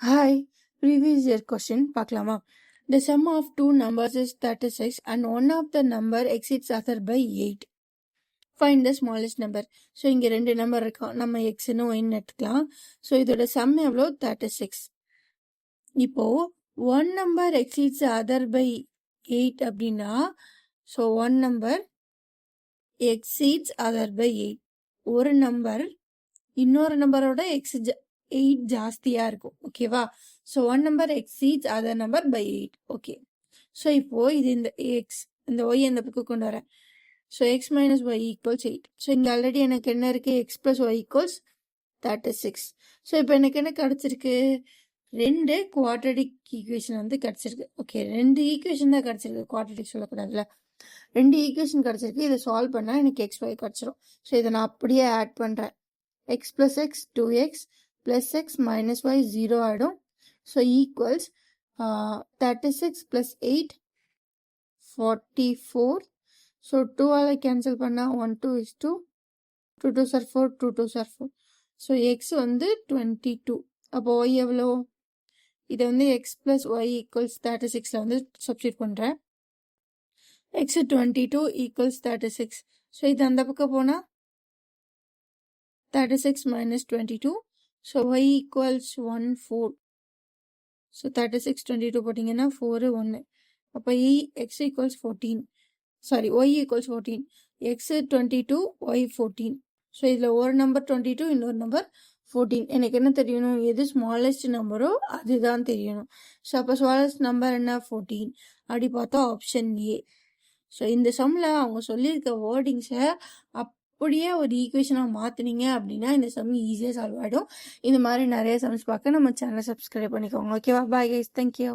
Hi, previous year question பார்க்கலாமா? The sum of two numbers is 36 and one of the number exceeds other by 8. Find the smallest number. So இங்கே ரெண்டு number இருக்கும், நம்ம எக்ஸ்னு ஒயின்னு எடுத்துக்கலாம். So இதோட some எவ்வளோ? 36. இப்போ one number exceeds other by 8 அப்படின்னா, so one number exceeds other by 8. ஒரு நம்பர் இன்னொரு நம்பரோட 8 ஜாஸ்தியா இருக்கும். ஓகேவா? So one number exceeds other number by 8. Okay. So இப்போ இது இந்த எக்ஸ் இந்த ஒய் அந்த பக்கம் கொண்டு வரேன். So X minus Y equals 8. So இங்கே ஆல்ரெடி எனக்கு என்ன இருக்கு? X plus Y equals 36. So இப்போ எனக்கு என்ன கிடைச்சிருக்கு? ரெண்டு குவாட்ரடிக் ஈக்குவேஷன் வந்து கிடைச்சிருக்கு. ஓகே, ரெண்டு ஈக்குவேஷன் தான் கிடைச்சிருக்கு, குவாட்ரடிக் சொல்லக்கூடாதுல. ரெண்டு ஈக்குவேஷன் கிடைச்சிருக்கு. இதை சால்வ் பண்ணால் எனக்கு எக்ஸ் ஒய் கிடைச்சிரும். ஸோ இதை நான் அப்படியே ஆட் பண்ணுறேன். X plus X 2x plus x minus y 0 ஆயிடும். So equals 36 plus 8 44. So 2 ஆல cancel பண்ணா 1 2 is 2. 2 2s are 4, 2 2s are 4. So x வந்து 22. அப்போ y எவ்வளோ? இதை வந்து x plus y equals 36ல வந்து substitute பண்ணுறேன். x 22 equals 36. So இது அந்த பக்கம் போனா 36 minus 22. So y equals 1 4. So 36 22 போட்டிங்கன்னா 4 1. அப்போ x equals 14. Sorry, y equals 14. x 22 y 14. So இதில் ஒரு நம்பர் 22, இன்னொரு நம்பர் 14. எனக்கு என்ன தெரியணும்? எது ஸ்மாலஸ்ட் நம்பரோ அதுதான் தெரியணும். ஸோ அப்போ ஸ்மாலஸ்ட் நம்பர் என்ன? 14. அப்படி பார்த்தா ஆப்ஷன் ஏ. ஸோ இந்த சம்மில் அவங்க சொல்லியிருக்க வேர்டிங்ஸை அப்படியே ஒரு ஈக்குவேஷனாக மாற்றினீங்க அப்படின்னா இந்த சம் ஈஸியாக சால்வ் ஆகிடும். இந்த மாதிரி நிறைய சம்ஸ் பார்க்க நம்ம சேனலை சப்ஸ்கிரைப் பண்ணிக்கோங்க. ஓகேவா? Bye guys, thank you.